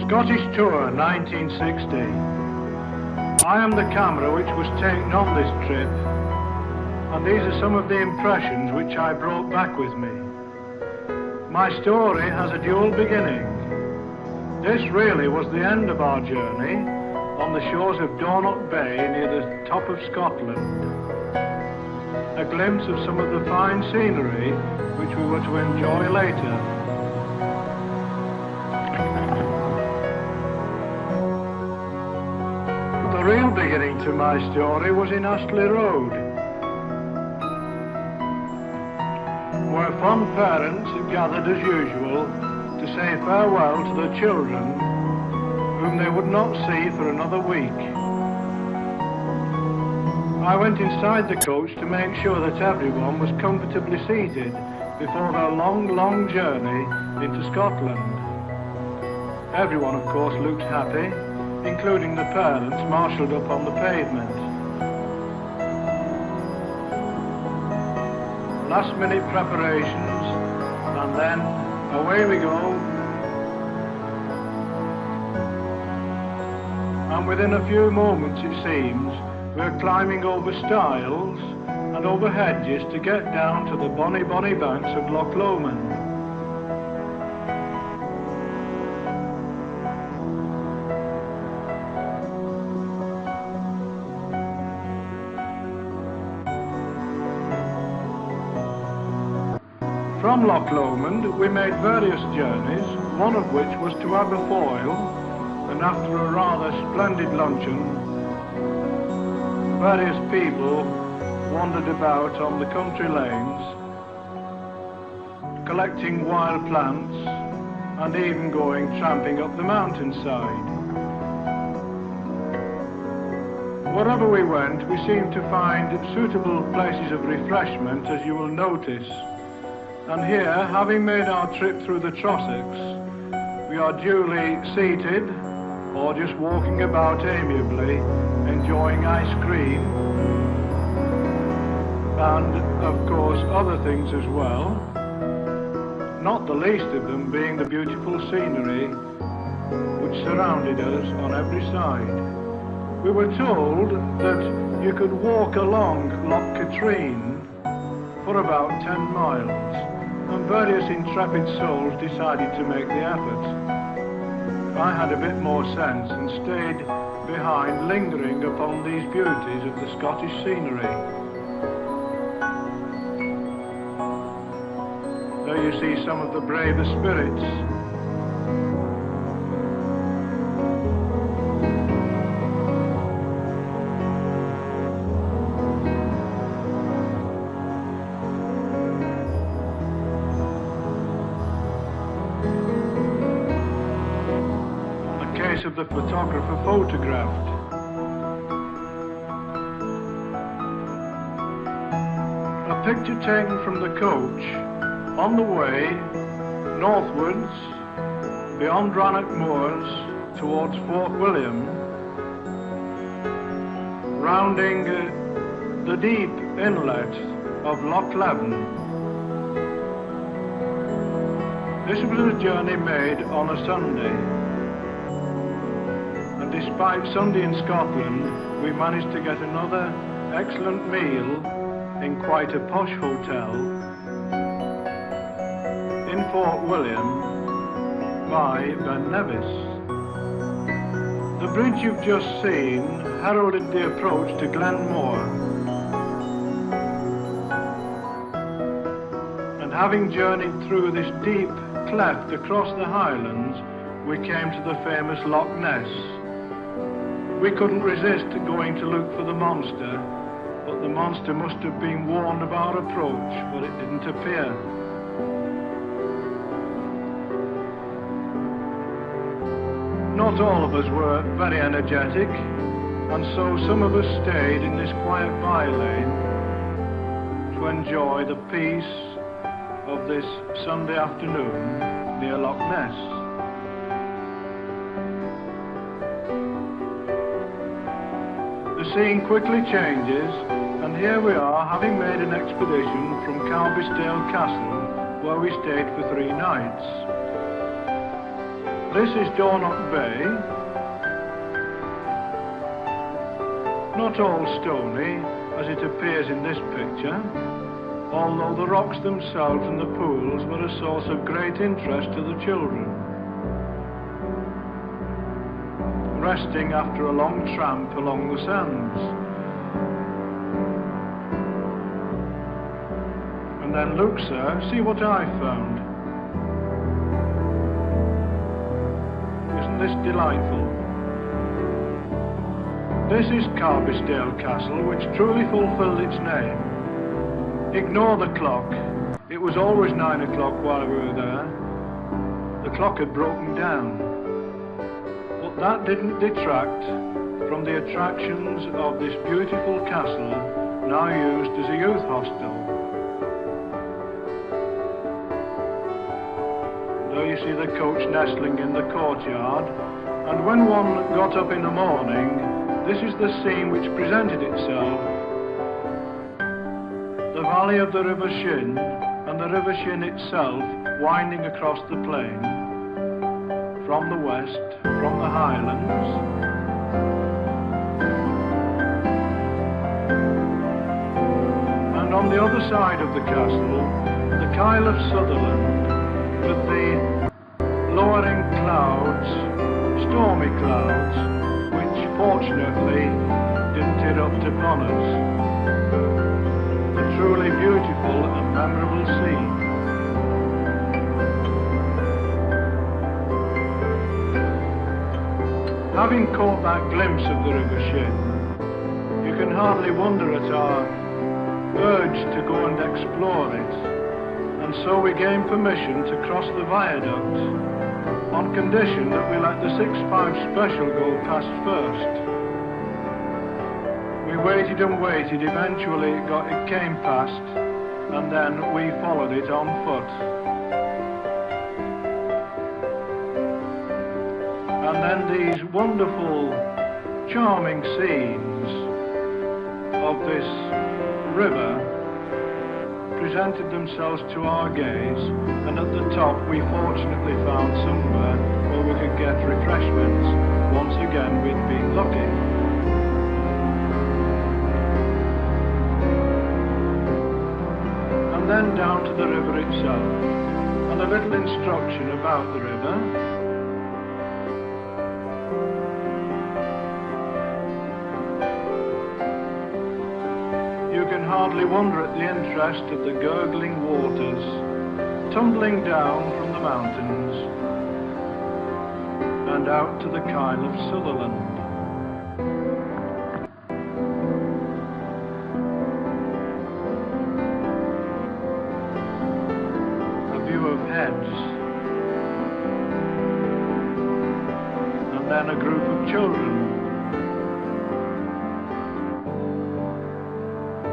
Scottish Tour 1960. I am the camera which was taken on this trip, and these are some of the impressions which I brought back with me. My story has a dual beginning. This really was the end of our journey on the shores of Dornoch Bay near the top of Scotland. A glimpse of some of the fine scenery which we were to enjoy later. The real beginning to my story was in Knowsley Road, where fond parents had gathered as usual to say farewell to their children whom they would not see for another week. I went inside the coach to make sure that everyone was comfortably seated before their long journey into Scotland. Everyone, of course, looked happy, including the parents marshalled up on the pavement. Last-minute preparations, and then away we go. And within a few moments, it seems, we're climbing over stiles and over hedges to get down to the bonny banks of Loch Lomond. From Loch Lomond we made various journeys, one of which was to Aberfoyle, and after a rather splendid luncheon, various people wandered about on the country lanes, collecting wild plants and even going tramping up the mountainside. Wherever we went, we seemed to find suitable places of refreshment, as you will notice. And here, having made our trip through the Trossachs, we are duly seated or just walking about amiably, enjoying ice cream and, of course, other things as well, not the least of them being the beautiful scenery which surrounded us on every side. We were told that you could walk along Loch Katrine for about 10 miles, and various intrepid souls decided to make the effort. I had a bit more sense and stayed behind, lingering upon these beauties of the Scottish scenery. There you see some of the braver spirits. Of the photographer photographed. A picture taken from the coach on the way northwards beyond Rannoch Moors towards Fort William, rounding the deep inlet of Loch Leven. This was a journey made on a Sunday. Despite Sunday in Scotland, we managed to get another excellent meal in quite a posh hotel in Fort William by Ben Nevis. The bridge you've just seen heralded the approach to Glenmore, and having journeyed through this deep cleft across the Highlands, we came to the famous Loch Ness. We couldn't resist going to look for the monster, but the monster must have been warned of our approach, but it didn't appear. Not all of us were very energetic, and so some of us stayed in this quiet bylane to enjoy the peace of this Sunday afternoon near Loch Ness. The scene quickly changes, and here we are, having made an expedition from Cowbysdale Castle, where we stayed for 3 nights. This is Dornoch Bay. Not all stony, as it appears in this picture, although the rocks themselves and the pools were a source of great interest to the children, resting after a long tramp along the sands. And then look, sir, see what I found. Isn't this delightful? This is Carbisdale Castle, which truly fulfilled its name. Ignore the clock. It was always 9 o'clock while we were there. The clock had broken down. But that didn't detract from the attractions of this beautiful castle, now used as a youth hostel. There you see the coach nestling in the courtyard, and when one got up in the morning, this is the scene which presented itself. The valley of the River Shin, and the River Shin itself winding across the plain, from the west, from the highlands. And on the other side of the castle, the Kyle of Sutherland, with the lowering clouds, stormy clouds, which fortunately didn't erupt upon us. A truly beautiful and memorable scene. Having caught that glimpse of the River Shin, you can hardly wonder at our urge to go and explore it. And so we gained permission to cross the viaduct on condition that we let the 6.5 special go past first. We waited and waited, eventually it came past, and then we followed it on foot. And then these wonderful, charming scenes of this river presented themselves to our gaze, and at the top we fortunately found somewhere where we could get refreshments. Once again, we'd been lucky. And then down to the river itself, and a little instruction about the river. You can hardly wonder at the interest of the gurgling waters tumbling down from the mountains and out to the Kyle of Sutherland. A view of heads, and then a group of children.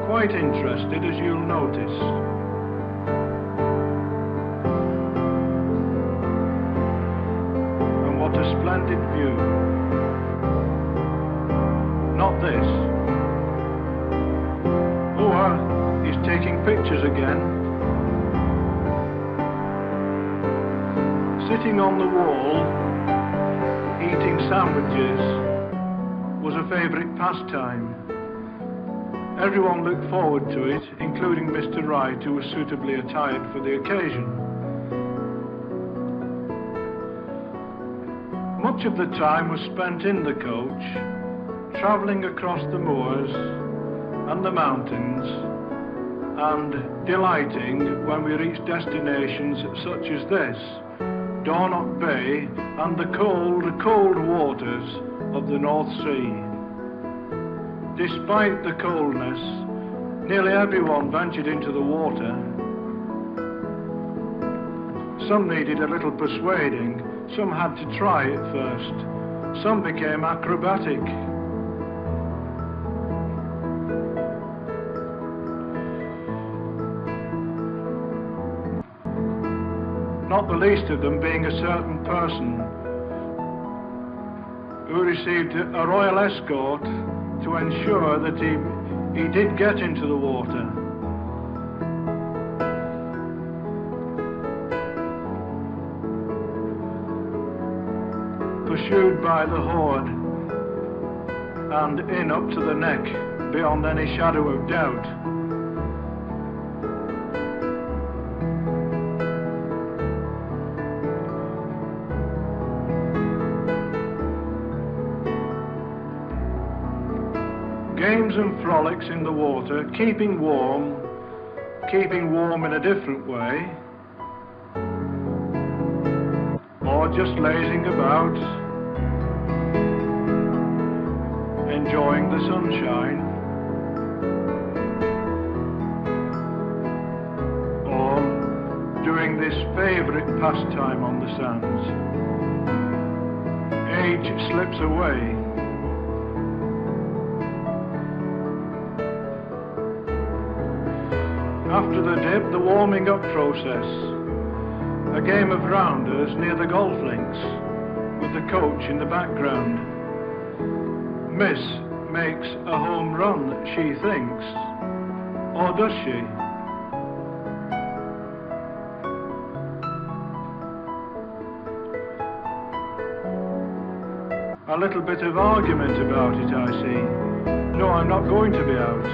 Quite interested, as you'll notice. And what a splendid view. Not this. Oh, he's taking pictures again. Sitting on the wall, eating sandwiches, was a favourite pastime. Everyone looked forward to it, including Mr. Wright, who was suitably attired for the occasion. Much of the time was spent in the coach, travelling across the moors and the mountains, and delighting when we reached destinations such as this, Dornoch Bay and the cold, cold waters of the North Sea. Despite the coldness, nearly everyone ventured into the water. Some needed a little persuading, some had to try it first, some became acrobatic. Not the least of them being a certain person who received a royal escort to ensure that he did get into the water. pursued by the horde, and in up to the neck, beyond any shadow of doubt. Games and frolics in the water, keeping warm in a different way, or just lazing about, enjoying the sunshine, or doing this favourite pastime on the sands. Age slips away. After the dip, the warming up process. A game of rounders near the golf links, with the coach in the background. Miss makes a home run, she thinks. Or does she? A little bit of argument about it, I see. No, I'm not going to be out.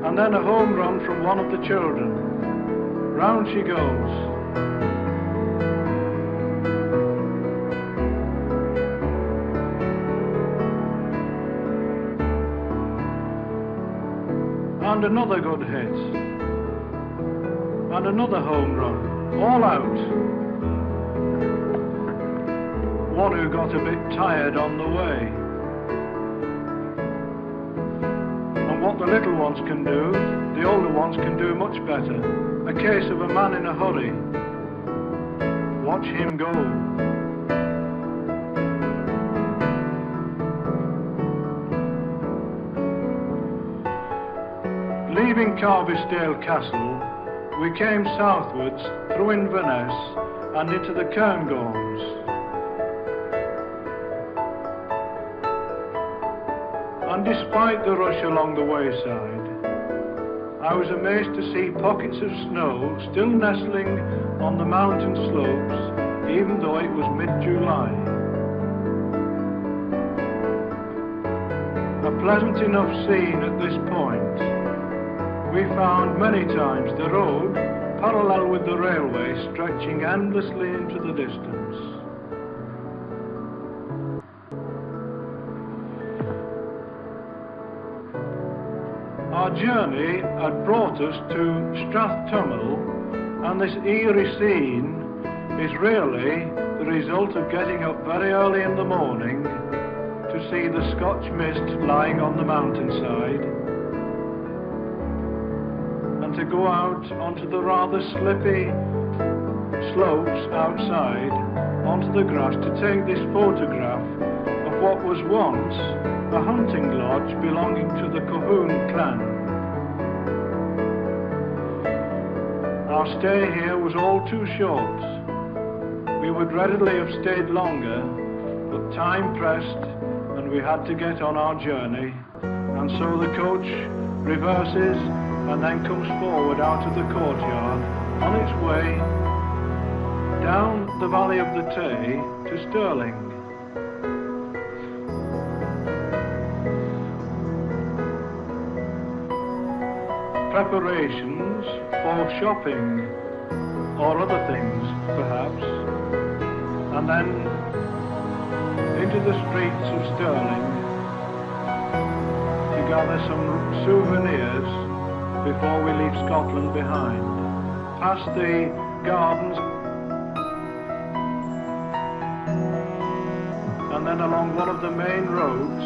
And then a home run from one of the children. Round she goes. And another good hit. And another home run. All out. One who got a bit tired on the way. What the little ones can do, the older ones can do much better. A case of a man in a hurry. Watch him go. Leaving Carvistale Castle, we came southwards through Inverness and into the Cairngorms. And despite the rush along the wayside, I was amazed to see pockets of snow still nestling on the mountain slopes, even though it was mid-July. A pleasant enough scene at this point. We found many times the road, parallel with the railway, stretching endlessly into the distance. Our journey had brought us to Strathtummel, and this eerie scene is really the result of getting up very early in the morning to see the Scotch mist lying on the mountainside, and to go out onto the rather slippy slopes outside onto the grass to take this photograph of what was once a hunting lodge belonging to the Cahoon clan. Our stay here was all too short. We would readily have stayed longer, but time pressed and we had to get on our journey, and so the coach reverses and then comes forward out of the courtyard on its way down the valley of the Tay to Stirling. Preparations for shopping or other things, perhaps, and then into the streets of Stirling to gather some souvenirs before we leave Scotland behind. Past the gardens and then along one of the main roads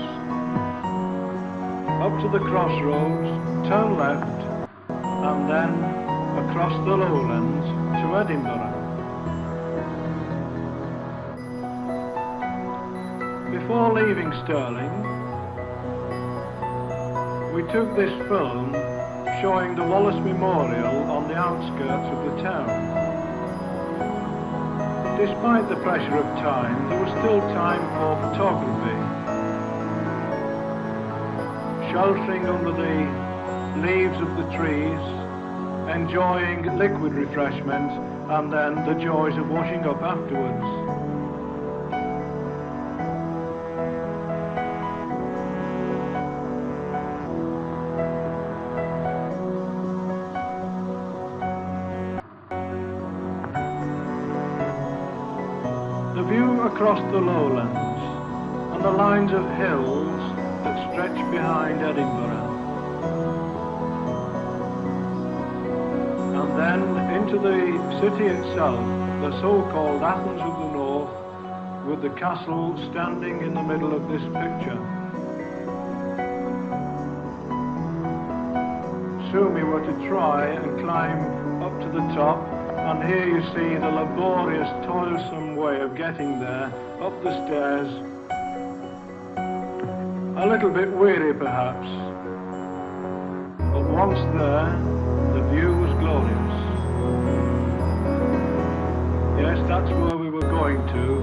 up to the crossroads, turn left, and then across the lowlands to Edinburgh. Before leaving Stirling, we took this film showing the Wallace Memorial on the outskirts of the town. Despite the pressure of time, there was still time for photography. Sheltering under the leaves of the trees, enjoying liquid refreshment, and then the joys of washing up afterwards. The view across the lowlands and the lines of hills that stretch behind Edinburgh, and then into the city itself, the so-called Athens of the North, with the castle standing in the middle of this picture. Soon we were to try and climb up to the top, and here you see the laborious, toilsome way of getting there, up the stairs. A little bit weary perhaps, but once there, the view was glorious. Yes, that's where we were going to,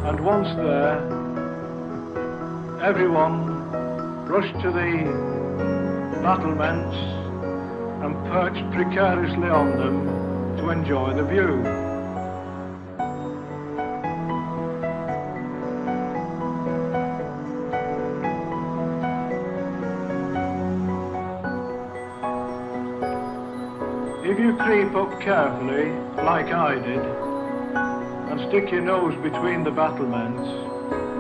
and once there, everyone rushed to the battlements and perched precariously on them to enjoy the view. If you creep up carefully, like I did, and stick your nose between the battlements,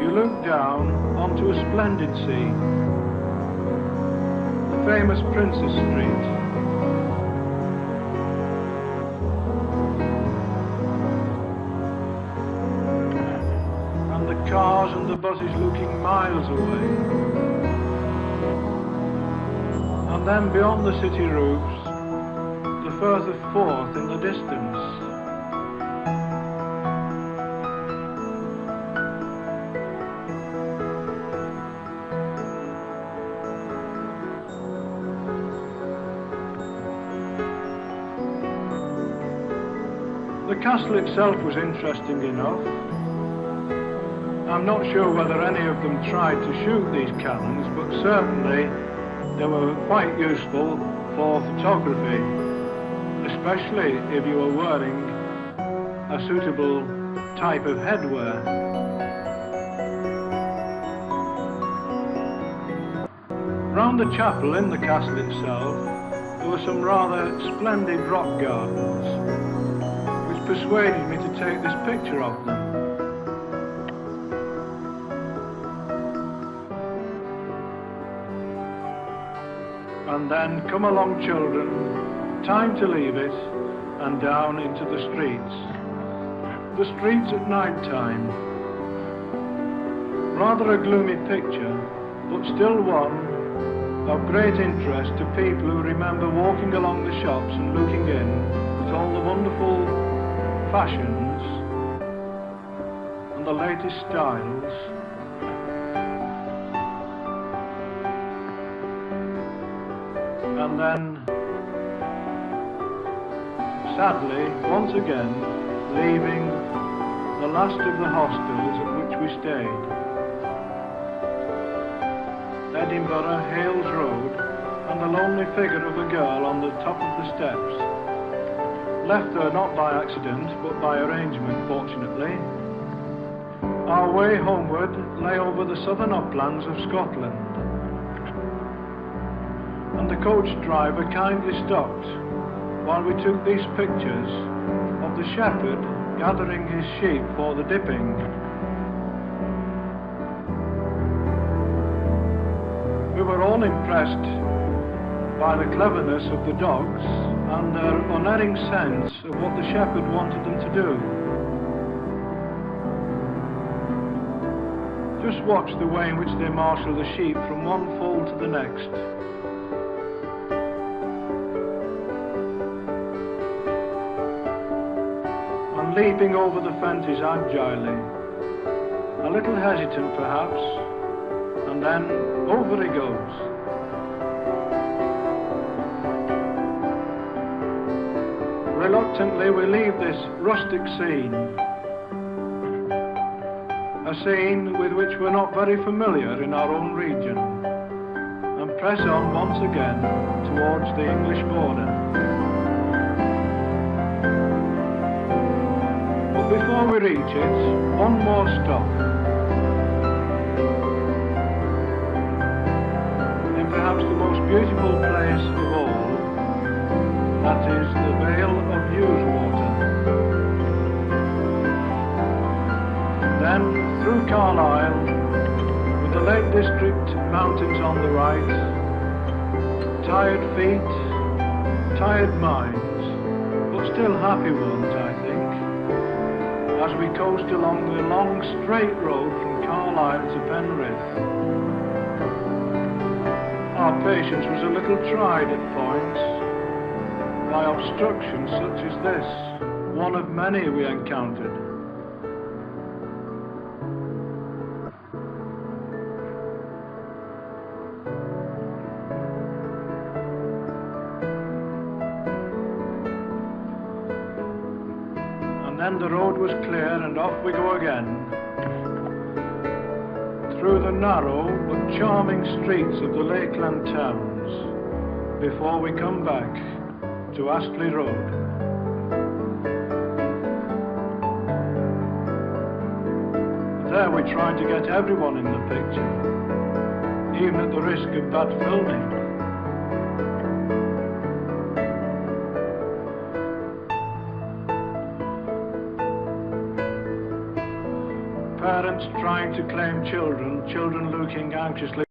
you look down onto a splendid scene, the famous Princess Street. And the cars and the buses looking miles away. And then beyond the city roofs, the further forth in the distance. The castle itself was interesting enough. I'm not sure whether any of them tried to shoot these cannons, but certainly they were quite useful for photography, especially if you were wearing a suitable type of headwear. Round the chapel in the castle itself, there were some rather splendid rock gardens, which persuaded me to take this picture of them. And then come along, children, time to leave it, and down into the streets. The streets at night time. Rather a gloomy picture, but still one of great interest to people who remember walking along the shops and looking in at all the wonderful fashions and the latest styles. And then, sadly, once again, leaving the last of the hostels at which we stayed. Edinburgh, Hales Road, and the lonely figure of a girl on the top of the steps. Left there not by accident, but by arrangement, fortunately. Our way homeward lay over the southern uplands of Scotland. And the coach driver kindly stopped while we took these pictures of the shepherd gathering his sheep for the dipping. We were all impressed by the cleverness of the dogs and their unerring sense of what the shepherd wanted them to do. Just watch the way in which they marshal the sheep from one fold to the next. Leaping over the fences agilely, a little hesitant perhaps, and then over he goes. Reluctantly we leave this rustic scene, a scene with which we're not very familiar in our own region, and press on once again towards the English border. we reach it, one more stop. In perhaps the most beautiful place of all, that is the Vale of Usewater. Then through Carlisle, with the Lake District mountains on the right, tired feet, tired minds, but still happy ones, I think, as we coast along the long straight road from Carlisle to Penrith. Our patience was a little tried at points by obstructions such as this, one of many we encountered. Then the road was clear and off we go again, through the narrow but charming streets of the Lakeland towns, before we come back to Astley Road. There we tried to get everyone in the picture, even at the risk of bad filming. Parents trying to claim children, children looking anxiously